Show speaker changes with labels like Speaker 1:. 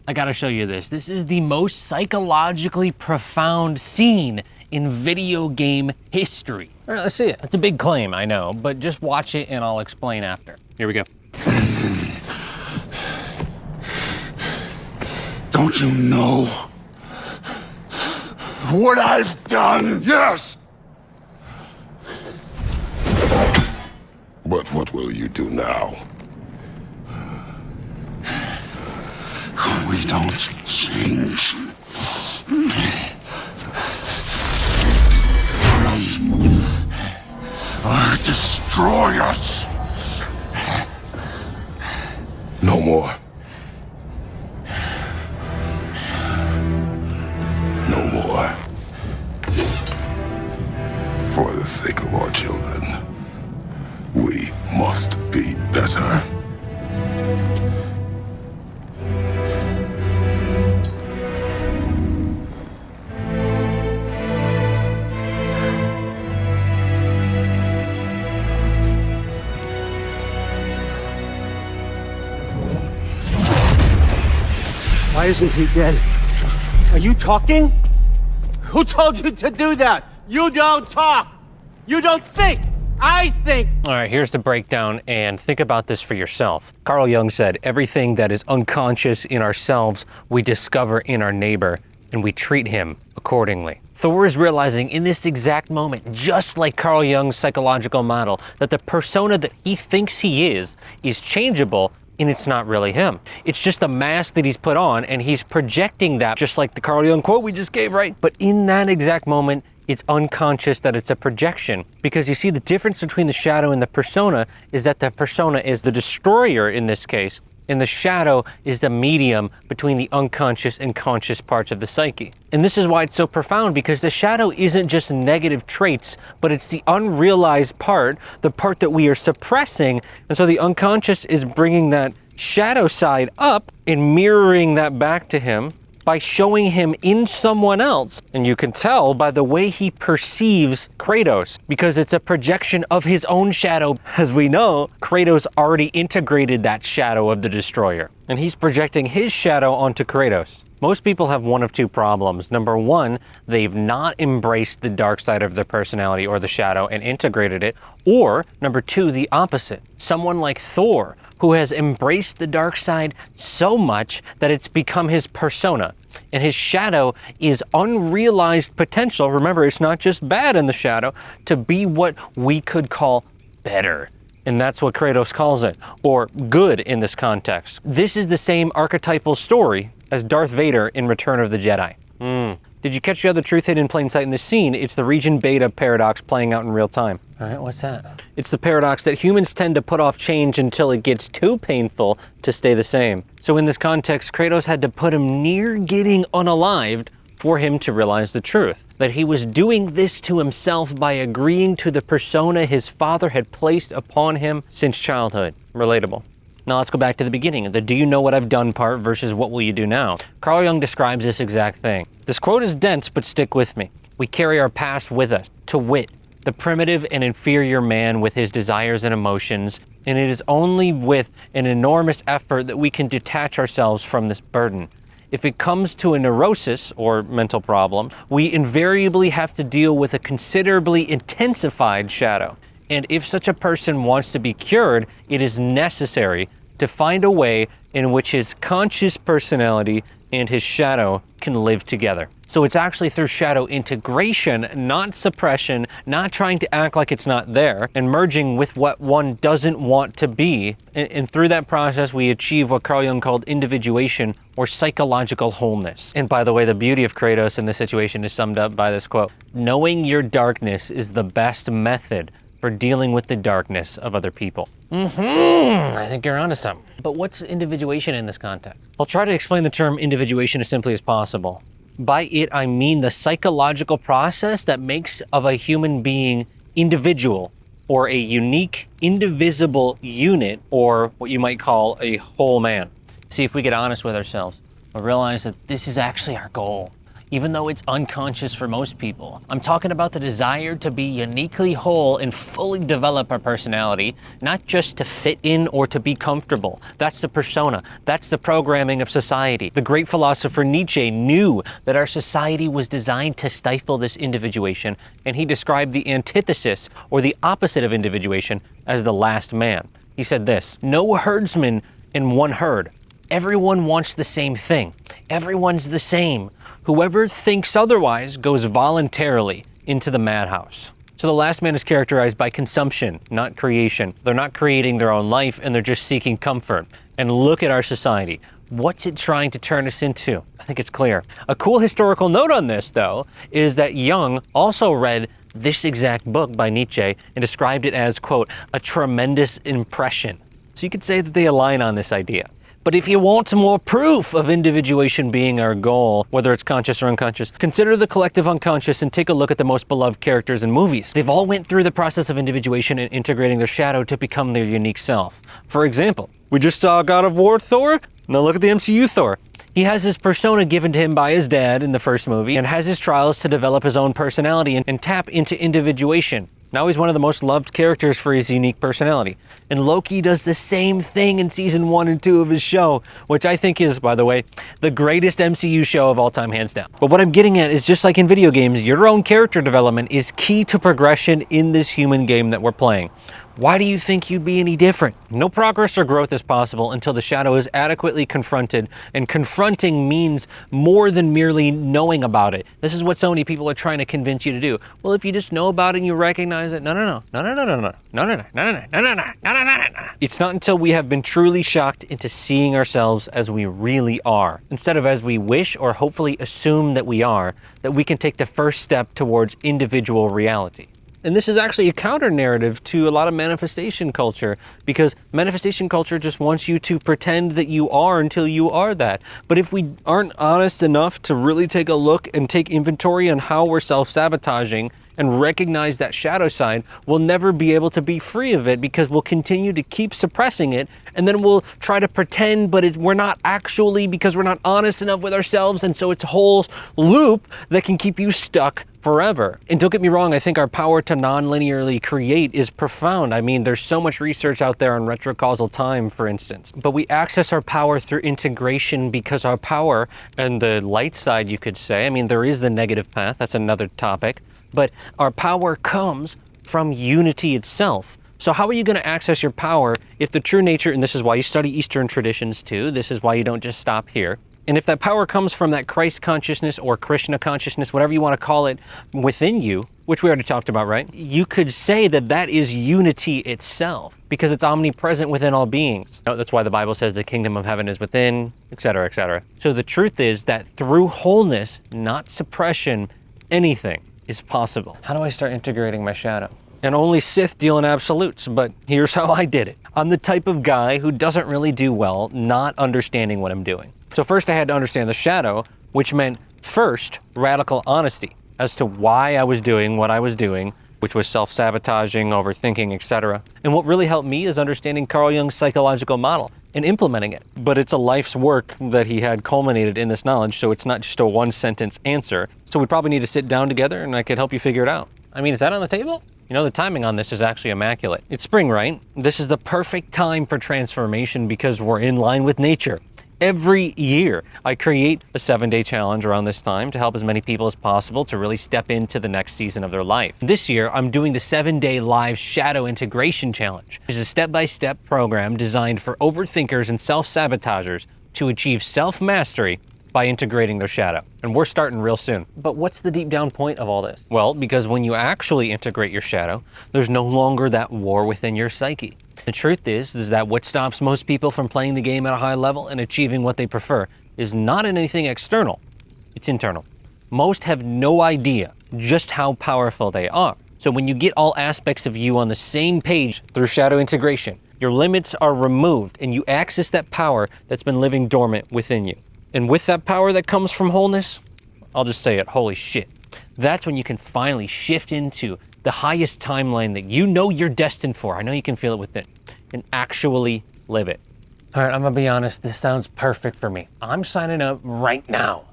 Speaker 1: I gotta show you this. This is the most psychologically profound scene in video game history. All right, let's see it. It's a big claim, I know, but just watch it and I'll explain after. Here we go.
Speaker 2: Don't you know what I've done? Yes! But what will you do now? We don't change. Destroy us. No more. No more. For the sake of our children, we must be better.
Speaker 3: Why isn't he dead? Are you talking? Who told you to do that? You don't talk. You don't think. I think.
Speaker 1: All right, here's the breakdown, and think about this for yourself. Carl Jung said, everything that is unconscious in ourselves, we discover in our neighbor, and we treat him accordingly. Thor is realizing in this exact moment, just like Carl Jung's psychological model, that the persona that he thinks he is changeable, and it's not really him. It's just a mask that he's put on, and he's projecting that, just like the Carl Jung quote we just gave, right? But in that exact moment, it's unconscious that it's a projection, because you see the difference between the shadow and the persona is that the persona is the destroyer in this case, and the shadow is the medium between the unconscious and conscious parts of the psyche. And this is why it's so profound, because the shadow isn't just negative traits, but it's the unrealized part, the part that we are suppressing. And so the unconscious is bringing that shadow side up and mirroring that back to him by showing him in someone else. And you can tell by the way he perceives Kratos, because it's a projection of his own shadow. As we know, Kratos already integrated that shadow of the destroyer, and he's projecting his shadow onto Kratos. Most people have one of two problems. Number one, they've not embraced the dark side of their personality or the shadow and integrated it. Or number two, the opposite. Someone like Thor, who has embraced the dark side so much that it's become his persona. And his shadow is unrealized potential. Remember, it's not just bad in the shadow, to be what we could call better. And that's what Kratos calls it, or good in this context. This is the same archetypal story as Darth Vader in Return of the Jedi. Did you catch the other truth hidden in plain sight in this scene? It's the region beta paradox playing out in real time. All right, what's that? It's the paradox that humans tend to put off change until it gets too painful to stay the same. So in this context, Kratos had to put him near getting unalived for him to realize the truth. That he was doing this to himself by agreeing to the persona his father had placed upon him since childhood. Relatable. Now let's go back to the beginning, the do you know what I've done part versus what will you do now. Carl Jung describes this exact thing. This quote is dense, but stick with me. We carry our past with us, to wit, the primitive and inferior man with his desires and emotions, and it is only with an enormous effort that we can detach ourselves from this burden. If it comes to a neurosis or mental problem, we invariably have to deal with a considerably intensified shadow. And if such a person wants to be cured, it is necessary to find a way in which his conscious personality and his shadow can live together. So it's actually through shadow integration, not suppression, not trying to act like it's not there, and merging with what one doesn't want to be. And through that process, we achieve what Carl Jung called individuation, or psychological wholeness. And by the way, the beauty of Kratos in this situation is summed up by this quote: knowing your darkness is the best method for dealing with the darkness of other people. I think you're onto something. But what's individuation in this context? I'll try to explain the term individuation as simply as possible. By it, I mean the psychological process that makes of a human being individual, or a unique, indivisible unit, or what you might call a whole man. See, if we get honest with ourselves, we'll realize that this is actually our goal. even though it's unconscious for most people. I'm talking about the desire to be uniquely whole and fully develop our personality, not just to fit in or to be comfortable. That's the persona. That's the programming of society. The great philosopher Nietzsche knew that our society was designed to stifle this individuation, and he described the antithesis, or the opposite of individuation, as the last man. He said this: "No herdsman in one herd. Everyone wants the same thing. Everyone's the same. Whoever thinks otherwise goes voluntarily into the madhouse." So the last man is characterized by consumption, not creation. They're not creating their own life, and they're just seeking comfort. And look at our society. What's it trying to turn us into? I think it's clear. A cool historical note on this, though, is that Jung also read this exact book by Nietzsche and described it as, quote, "a tremendous impression." So you could say that they align on this idea. But if you want some more proof of individuation being our goal, whether it's conscious or unconscious, consider the collective unconscious and take a look at the most beloved characters in movies. They've all went through the process of individuation and integrating their shadow to become their unique self. For example, we just saw God of War Thor. Now look at the MCU Thor. He has his persona given to him by his dad in the first movie and has his trials to develop his own personality and tap into individuation. Now he's one of the most loved characters for his unique personality. And Loki does the same thing in season 1 and 2 of his show, which I think is, by the way, the greatest MCU show of all time, hands down. But what I'm getting at is, just like in video games, your own character development is key to progression in this human game that we're playing. Why do you think you'd be any different? No progress or growth is possible until the shadow is adequately confronted, and confronting means more than merely knowing about it. This is what so many people are trying to convince you to do. Well, if you just know about it and you recognize it, no. It's not until we have been truly shocked into seeing ourselves as we really are, instead of as we wish or hopefully assume that we are, that we can take the first step towards individual reality. And this is actually a counter narrative to a lot of manifestation culture, because manifestation culture just wants you to pretend that you are until you are that. But if we aren't honest enough to really take a look and take inventory on how we're self-sabotaging and recognize that shadow side, we'll never be able to be free of it, because we'll continue to keep suppressing it, and then we'll try to pretend, but we're not actually, because we're not honest enough with ourselves. And so it's a whole loop that can keep you stuck forever. And don't get me wrong, I think our power to non-linearly create is profound. I mean, there's so much research out there on retrocausal time, for instance. But we access our power through integration, because our power, and the light side, you could say, I mean, there is the negative path, that's another topic, but our power comes from unity itself. So how are you going to access your power if the true nature, and this is why you study Eastern traditions too, this is why you don't just stop here, and if that power comes from that Christ consciousness or Krishna consciousness, whatever you want to call it, within you, which we already talked about, right? You could say that that is unity itself, because it's omnipresent within all beings. That's why the Bible says the kingdom of heaven is within, etc., etc. So the truth is that through wholeness, not suppression, anything is possible. How do I start integrating my shadow? And only Sith deal in absolutes, but here's how I did it. I'm the type of guy who doesn't really do well not understanding what I'm doing. So first I had to understand the shadow, which meant first, radical honesty as to why I was doing what I was doing, which was self-sabotaging, overthinking, etc. And what really helped me is understanding Carl Jung's psychological model and implementing it. But it's a life's work that he had culminated in this knowledge, so it's not just a one-sentence answer. So we probably need to sit down together and I could help you figure it out. I mean, is that on the table? You know, the timing on this is actually immaculate. It's spring, right? This is the perfect time for transformation because we're in line with nature. Every year, I create a 7-day challenge around this time to help as many people as possible to really step into the next season of their life. This year, I'm doing the 7-day live shadow integration challenge. It's a step-by-step program designed for overthinkers and self-sabotagers to achieve self-mastery by integrating their shadow. And we're starting real soon. But what's the deep down point of all this? Well, because when you actually integrate your shadow, there's no longer that war within your psyche. The truth is that what stops most people from playing the game at a high level and achieving what they prefer is not in anything external, it's internal. Most have no idea just how powerful they are. So when you get all aspects of you on the same page through shadow integration, your limits are removed and you access that power that's been living dormant within you. And with that power that comes from wholeness, I'll just say it, holy shit. That's when you can finally shift into the highest timeline that you know you're destined for. I know you can feel it within, and actually live it. All right, I'm gonna be honest, this sounds perfect for me. I'm signing up right now.